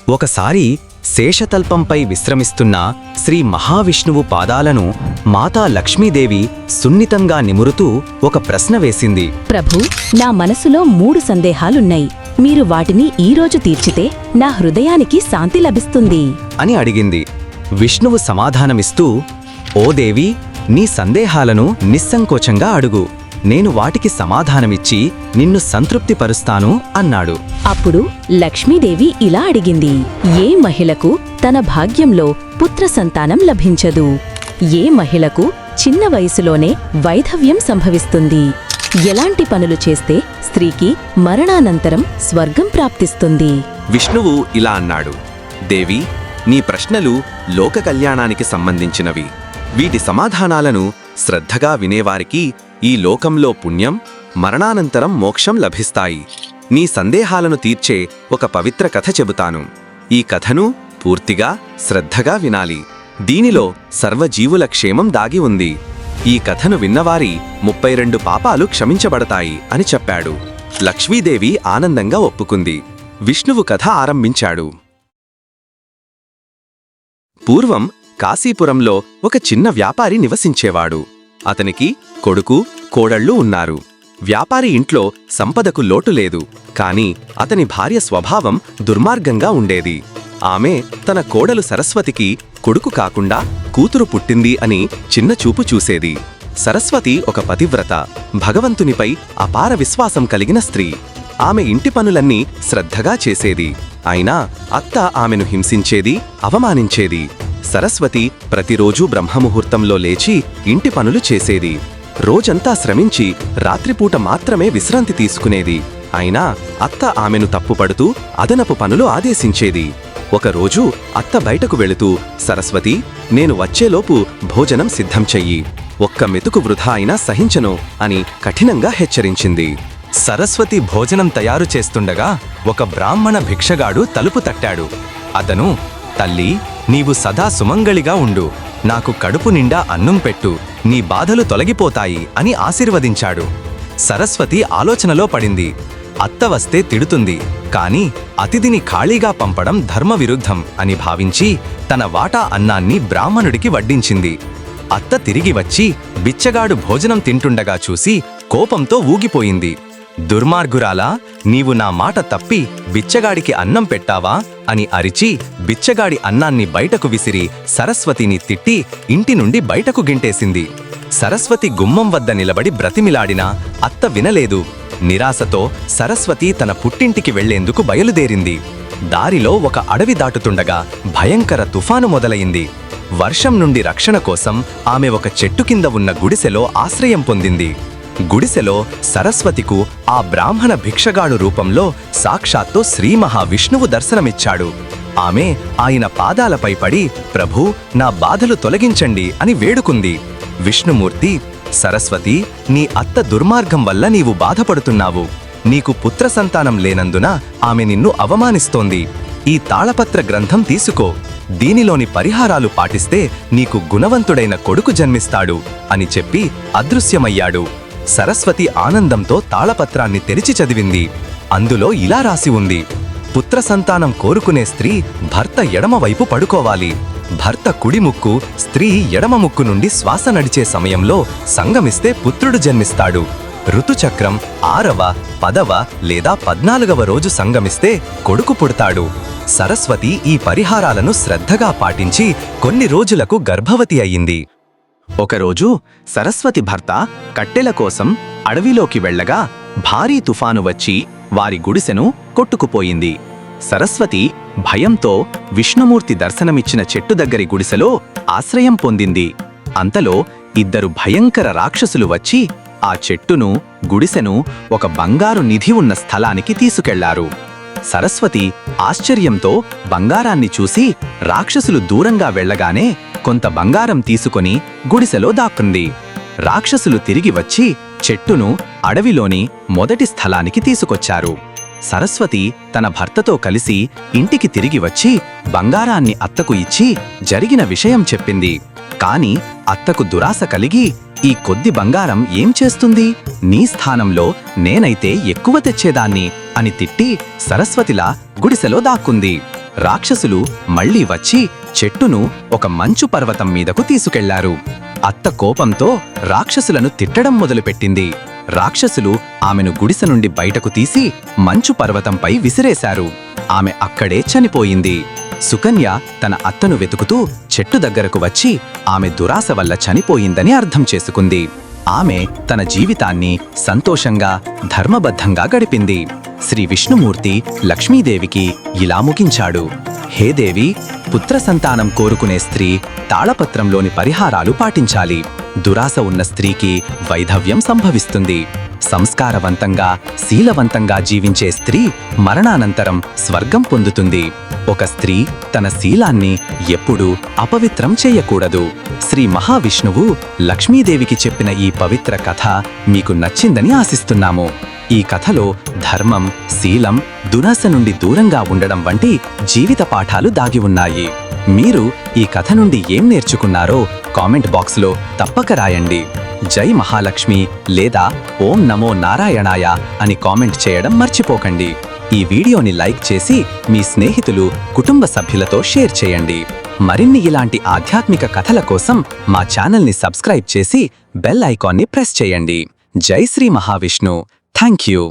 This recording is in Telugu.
ఒకసారి శేషతల్పంపై విశ్రమిస్తున్న శ్రీ మహావిష్ణువు పాదాలను మాతా లక్ష్మీదేవి సున్నితంగా నిమురుతూ ఒక ప్రశ్న వేసింది. ప్రభూ, నా మనసులో 3 సందేహాలున్నాయి. మీరు వాటిని ఈరోజు తీర్చితే నా హృదయానికి శాంతి లభిస్తుంది అని అడిగింది. విష్ణువు సమాధానమిస్తూ, ఓ దేవి, నీ సందేహాలను నిస్సంకోచంగా అడుగు. నేను వాటికి సమాధానమిచ్చి నిన్ను సంతృప్తిపరుస్తాను అన్నాడు. అప్పుడు లక్ష్మీదేవి ఇలా అడిగింది: ఏ మహిళకు తన భాగ్యంలో పుత్ర సంతానం లభించదు? ఏ మహిళకు చిన్న వయసులోనే వైధవ్యం సంభవిస్తుంది? ఎలాంటి పనులు చేస్తే స్త్రీకి మరణానంతరం స్వర్గం ప్రాప్తిస్తుంది? విష్ణువు ఇలా అన్నాడు: దేవి, నీ ప్రశ్నలు లోక కళ్యాణానికి సంబంధించినవి. వీటి సమాధానాలను శ్రద్ధగా వినేవారికి ఈ లోకంలో పుణ్యం, మరణానంతరం మోక్షం లభిస్తాయి. నీ సందేహాలను తీర్చే ఒక పవిత్ర కథ చెబుతాను. ఈ కథను పూర్తిగా శ్రద్ధగా వినాలి. దీనిలో సర్వజీవుల క్షేమం దాగి ఉంది. ఈ కథను విన్నవారి 32 పాపాలు క్షమించబడతాయి అని చెప్పాడు. లక్ష్మీదేవి ఆనందంగా ఒప్పుకుంది. విష్ణువు కథ ఆరంభించాడు. పూర్వం కాశీపురంలో ఒక చిన్న వ్యాపారి నివసించేవాడు. అతనికి కొడుకు, కోడళ్ళు ఉన్నారు. వ్యాపారి ఇంట్లో సంపదకు లోటు లేదు. కాని అతని భార్య స్వభావం దుర్మార్గంగా ఉండేది. ఆమె తన కోడలు సరస్వతికి కొడుకు కాకుండా కూతురు పుట్టింది అని చిన్న చూపు చూసేది. సరస్వతి ఒక పతివ్రత, భగవంతునిపై అపార విశ్వాసం కలిగిన స్త్రీ. ఆమె ఇంటి పనులన్నీ శ్రద్ధగా చేసేది. అయినా అత్త ఆమెను హింసించేది, అవమానించేది. సరస్వతి ప్రతిరోజూ బ్రహ్మముహూర్తంలో లేచి ఇంటి పనులు చేసేది. రోజంతా శ్రమించి రాత్రిపూట మాత్రమే విశ్రాంతి తీసుకునేది. అయినా అత్త ఆమెను తప్పుపడుతూ అదనపు పనులు ఆదేశించేది. ఒకరోజు అత్త బయటకు వెళుతూ, సరస్వతి, నేను వచ్చేలోపు భోజనం సిద్ధం చెయ్యి. ఒక్క మెతుకు వృధా అయినా సహించను అని కఠినంగా హెచ్చరించింది. సరస్వతి భోజనం తయారు చేస్తుండగా ఒక బ్రాహ్మణ భిక్షగాడు తలుపు తట్టాడు. అతను, తల్లి, నీవు సదా సుమంగళిగా ఉండు. నాకు కడుపు నిండా అన్నం పెట్టు. నీ బాధలు తొలగిపోతాయి అని ఆశీర్వదించాడు. సరస్వతి ఆలోచనలో పడింది. అత్త వస్తే తిడుతుంది, కాని అతిథిని ఖాళీగా పంపడం ధర్మవిరుద్ధం అని భావించి తన వాటా అన్నాన్ని బ్రాహ్మణుడికి వడ్డించింది. అత్త తిరిగి వచ్చి బిచ్చగాడు భోజనం తింటుండగా చూసి కోపంతో ఊగిపోయింది. దుర్మార్గురాలా, నీవు నా మాట తప్పి బిచ్చగాడికి అన్నం పెట్టావా అని అరిచి బిచ్చగాడి అన్నాన్ని బయటకు విసిరి సరస్వతిని తిట్టి ఇంటి నుండి బయటకు గింటేసింది. సరస్వతి గుమ్మం వద్ద నిలబడి బ్రతిమిలాడినా అత్త వినలేదు. నిరాశతో సరస్వతి తన పుట్టింటికి వెళ్లేందుకు బయలుదేరింది. దారిలో ఒక అడవి దాటుతుండగా భయంకర తుఫాను మొదలయింది. వర్షం నుండి రక్షణ కోసం ఆమె ఒక చెట్టు కింద ఉన్న గుడిసెలో ఆశ్రయం పొందింది. గుడిసెలో సరస్వతికు ఆ బ్రాహ్మణ భిక్షగాడు రూపంలో సాక్షాత్తు శ్రీ మహావిష్ణువు దర్శనమిచ్చాడు. ఆమె ఆయన పాదాలపై పడి, ప్రభూ, నా బాధలు తొలగించండి అని వేడుకుంది. విష్ణుమూర్తి, సరస్వతి, నీ అత్త దుర్మార్గం వల్ల నీవు బాధపడుతున్నావు. నీకు పుత్ర సంతానం లేనందున ఆమె నిన్ను అవమానిస్తోంది. ఈ తాళపత్ర గ్రంథం తీసుకో. దీనిలోని పరిహారాలు పాటిస్తే నీకు గుణవంతుడైన కొడుకు జన్మిస్తాడు అని చెప్పి అదృశ్యమయ్యాడు. సరస్వతి ఆనందంతో తాళపత్రాన్ని తెరిచి చదివింది. అందులో ఇలా రాసి ఉంది: పుత్ర సంతానం కోరుకునే స్త్రీ భర్త ఎడమవైపు పడుకోవాలి. భర్త కుడి ముక్కు స్త్రీ ఎడమ ముక్కు నుండి శ్వాస నడిచే సమయంలో సంగమిస్తే పుత్రుడు జన్మిస్తాడు. ఋతుచక్రం 6వ, 10వ లేదా 14వ రోజు సంగమిస్తే కొడుకు పుడతాడు. సరస్వతి ఈ పరిహారాలను శ్రద్ధగా పాటించి కొన్ని రోజులకు గర్భవతి అయ్యింది. ఒకరోజు సరస్వతి భర్త కట్టెల కోసం అడవిలోకి వెళ్లగా భారీ తుఫాను వచ్చి వారి గుడిసెను కొట్టుకుపోయింది. సరస్వతి భయంతో విష్ణుమూర్తి దర్శనమిచ్చిన చెట్టు దగ్గరి గుడిసెలో ఆశ్రయం పొందింది. అంతలో 2 భయంకర రాక్షసులు వచ్చి ఆ చెట్టును, గుడిసెను ఒక బంగారు నిధి ఉన్న స్థలానికి తీసుకెళ్లారు. సరస్వతి ఆశ్చర్యంతో బంగారాన్ని చూసి రాక్షసులు దూరంగా వెళ్లగానే కొంత బంగారం తీసుకొని గుడిసెలో దాక్కుంది. రాక్షసులు తిరిగి వచ్చి చెట్టును అడవిలోని మొదటి స్థలానికి తీసుకొచ్చారు. సరస్వతి తన భర్తతో కలిసి ఇంటికి తిరిగి వచ్చి బంగారాన్ని అత్తకు ఇచ్చి జరిగిన విషయం చెప్పింది. కాని అత్తకు దురాశ కలిగి, ఈ కొద్ది బంగారం ఏం చేస్తుంది? నీ స్థానంలో నేనైతే ఎక్కువ తెచ్చేదాన్ని అని తిట్టి సరస్వతిలా గుడిసెలో దాక్కుంది. రాక్షసులు మళ్ళీ వచ్చి చెట్టును ఒక మంచు పర్వతం మీదకు తీసుకెళ్లారు. అత్త కోపంతో రాక్షసులను తిట్టడం మొదలుపెట్టింది. రాక్షసులు ఆమెను గుడిసె నుండి బయటకు తీసి మంచు పర్వతంపై విసిరేశారు. ఆమె అక్కడే చనిపోయింది. సుకన్య తన అత్తను వెతుకుతూ చెట్టు దగ్గరకు వచ్చి ఆమె దురాశ వల్ల చనిపోయిందని అర్థం చేసుకుంది. ఆమె తన జీవితాన్ని సంతోషంగా, ధర్మబద్ధంగా గడిపింది. శ్రీ విష్ణుమూర్తి లక్ష్మీదేవికి ఇలా ముగించాడు: హే దేవి, పుత్ర సంతానం కోరుకునే స్త్రీ తాళపత్రంలోని పరిహారాలు పాటించాలి. దురాశ ఉన్న స్త్రీకి వైధవ్యం సంభవిస్తుంది. సంస్కారవంతంగా, శీలవంతంగా జీవించే స్త్రీ మరణానంతరం స్వర్గం పొందుతుంది. ఒక స్త్రీ తన శీలాన్ని ఎప్పుడూ అపవిత్రం చేయకూడదు. శ్రీ మహావిష్ణువు లక్ష్మీదేవికి చెప్పిన ఈ పవిత్ర కథ మీకు నచ్చిందని ఆశిస్తున్నాము. ఈ కథలో ధర్మం, శీలం, దురాశ నుండి దూరంగా ఉండడం వంటి జీవిత పాఠాలు దాగి ఉన్నాయి. మీరు ఈ కథ నుండి ఏం నేర్చుకున్నారో కామెంట్ బాక్స్లో తప్పక రాయండి. జై మహాలక్ష్మి లేదా ఓం నమో నారాయణాయ అని కామెంట్ చేయడం మర్చిపోకండి. ఈ వీడియోని లైక్ చేసి మీ స్నేహితులు, కుటుంబ సభ్యులతో షేర్ చేయండి. మరిన్ని ఇలాంటి ఆధ్యాత్మిక కథల కోసం మా ఛానల్ని సబ్స్క్రైబ్ చేసి బెల్ ఐకాన్ని ప్రెస్ చేయండి. జై శ్రీ మహావిష్ణు. Thank you.